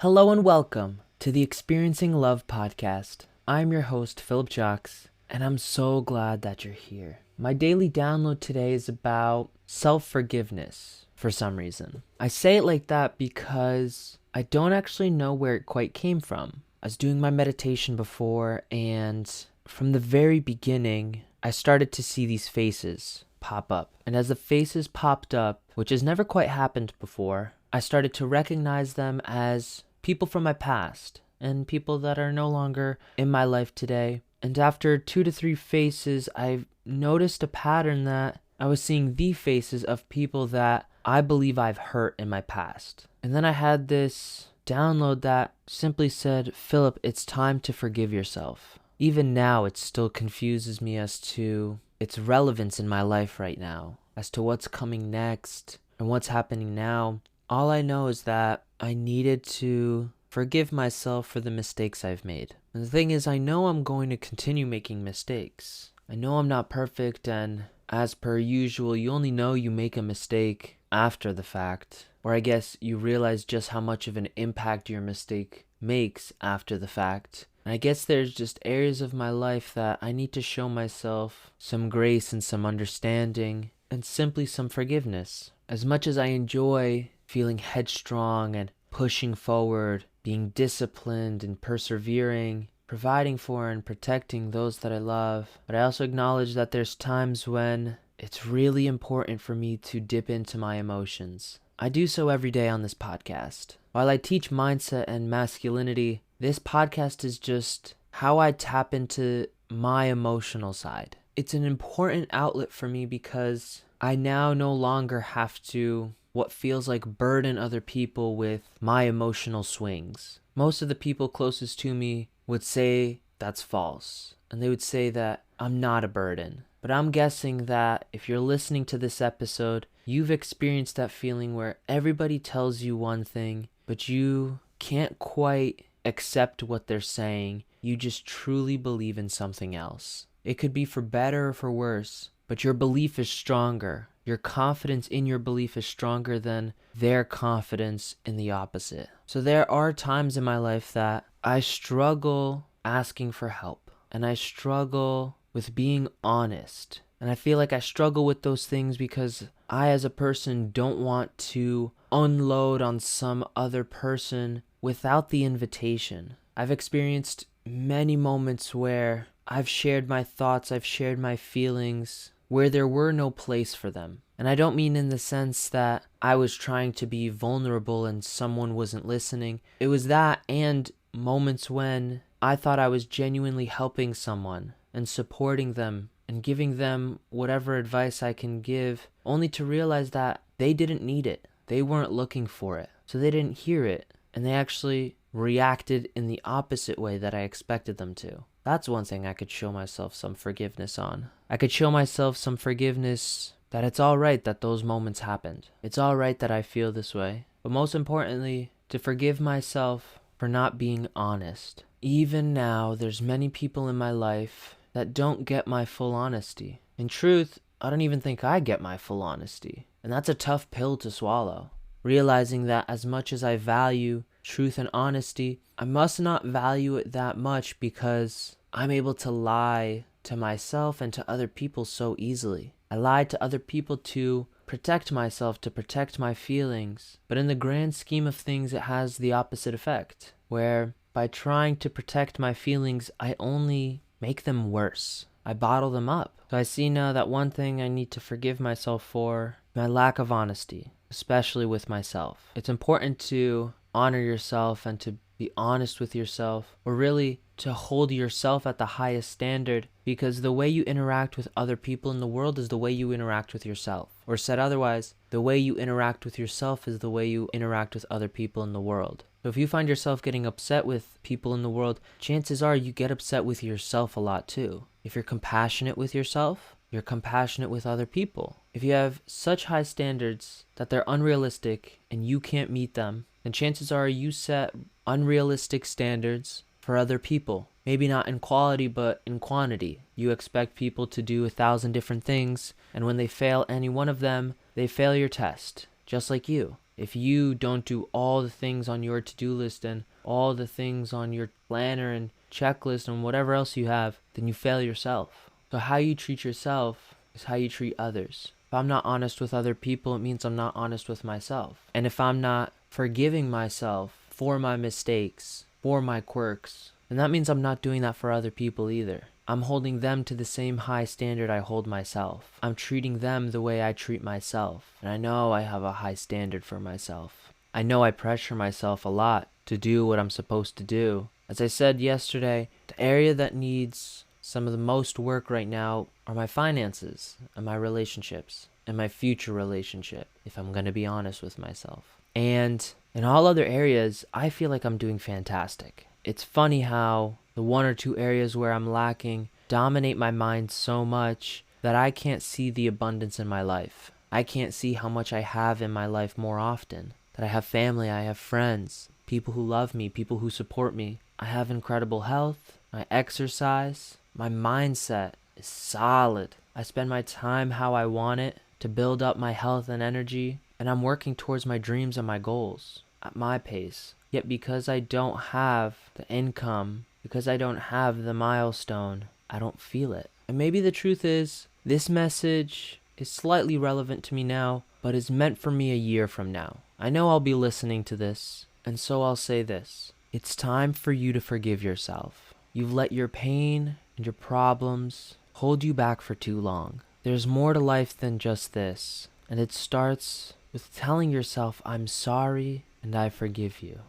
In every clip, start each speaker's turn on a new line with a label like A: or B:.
A: Hello and welcome to the Experiencing Love podcast. I'm your host, Philip Jocks, and I'm so glad that you're here. My daily download today is about self-forgiveness for some reason. I say it like that because I don't actually know where it quite came from. I was doing my meditation before, and from the very beginning, I started to see these faces pop up. And as the faces popped up, which has never quite happened before, I started to recognize them as people from my past and people that are no longer in my life today. And after 2 to 3 faces, I noticed a pattern that I was seeing the faces of people that I believe I've hurt in my past. And then I had this download that simply said, Philip, it's time to forgive yourself. Even now, it still confuses me as to its relevance in my life right now, as to what's coming next and what's happening now. All I know is that I needed to forgive myself for the mistakes I've made. And the thing is, I know I'm going to continue making mistakes. I know I'm not perfect, and as per usual, you only know you make a mistake after the fact. Or I guess you realize just how much of an impact your mistake makes after the fact. And I guess there's just areas of my life that I need to show myself some grace and some understanding and simply some forgiveness. As much as I enjoy feeling headstrong and pushing forward, being disciplined and persevering, providing for and protecting those that I love. But I also acknowledge that there's times when it's really important for me to dip into my emotions. I do so every day on this podcast. While I teach mindset and masculinity, this podcast is just how I tap into my emotional side. It's an important outlet for me because I now no longer have to what feels like burden other people with my emotional swings. Most of the people closest to me would say that's false, and they would say that I'm not a burden. But I'm guessing that if you're listening to this episode, you've experienced that feeling where everybody tells you one thing, but you can't quite accept what they're saying. You just truly believe in something else. It could be for better or for worse, but your belief is stronger. Your confidence in your belief is stronger than their confidence in the opposite. So there are times in my life that I struggle asking for help, and I struggle with being honest. And I feel like I struggle with those things because I, as a person, don't want to unload on some other person without the invitation. I've experienced many moments where I've shared my thoughts, I've shared my feelings, where there were no place for them. And I don't mean in the sense that I was trying to be vulnerable and someone wasn't listening. It was that and moments when I thought I was genuinely helping someone and supporting them and giving them whatever advice I can give, only to realize that they didn't need it. They weren't looking for it. So they didn't hear it. And they actually reacted in the opposite way that I expected them to. That's one thing I could show myself some forgiveness on. I could show myself some forgiveness that it's all right that those moments happened. It's all right that I feel this way. But most importantly, to forgive myself for not being honest. Even now, there's many people in my life that don't get my full honesty. In truth, I don't even think I get my full honesty. And that's a tough pill to swallow. Realizing that as much as I value truth and honesty, I must not value it that much because I'm able to lie to myself and to other people so easily. I lied to other people to protect myself, to protect my feelings. But in the grand scheme of things, it has the opposite effect, where by trying to protect my feelings, I only make them worse. I bottle them up. So I see now that one thing I need to forgive myself for, my lack of honesty, especially with myself. It's important to honor yourself and to be honest with yourself, or really to hold yourself at the highest standard, because the way you interact with other people in the world is the way you interact with yourself. Or said otherwise, the way you interact with yourself is the way you interact with other people in the world. So if you find yourself getting upset with people in the world, chances are you get upset with yourself a lot too. If you're compassionate with yourself, you're compassionate with other people. If you have such high standards that they're unrealistic and you can't meet them, then chances are you set unrealistic standards for other people. Maybe not in quality, but in quantity. You expect people to do 1,000 different things, and when they fail any one of them, they fail your test, just like you. If you don't do all the things on your to-do list and all the things on your planner and checklist and whatever else you have, then you fail yourself. So how you treat yourself is how you treat others. If I'm not honest with other people, it means I'm not honest with myself. And if I'm not forgiving myself for my mistakes, for my quirks, then that means I'm not doing that for other people either. I'm holding them to the same high standard I hold myself. I'm treating them the way I treat myself. And I know I have a high standard for myself. I know I pressure myself a lot to do what I'm supposed to do. As I said yesterday, the area that needs some of the most work right now are my finances and my relationships and my future relationship, if I'm going to be honest with myself. And in all other areas, I feel like I'm doing fantastic. It's funny how the one or two areas where I'm lacking dominate my mind so much that I can't see the abundance in my life. I can't see how much I have in my life more often. That I have family, I have friends, people who love me, people who support me. I have incredible health, I exercise, my mindset is solid. I spend my time how I want it to build up my health and energy, and I'm working towards my dreams and my goals at my pace. Yet because I don't have the income, because I don't have the milestone, I don't feel it. And maybe the truth is, this message is slightly relevant to me now, but is meant for me a year from now. I know I'll be listening to this, and so I'll say this. It's time for you to forgive yourself. You've let your pain and your problems hold you back for too long. There's more to life than just this, and it starts with telling yourself, I'm sorry and I forgive you.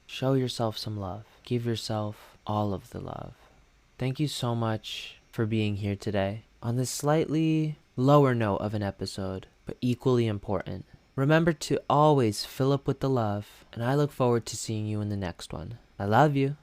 A: Show yourself some love. Give yourself all of the love. Thank you so much for being here today on this slightly lower note of an episode, but equally important. Remember to always fill up with the love, and I look forward to seeing you in the next one. I love you.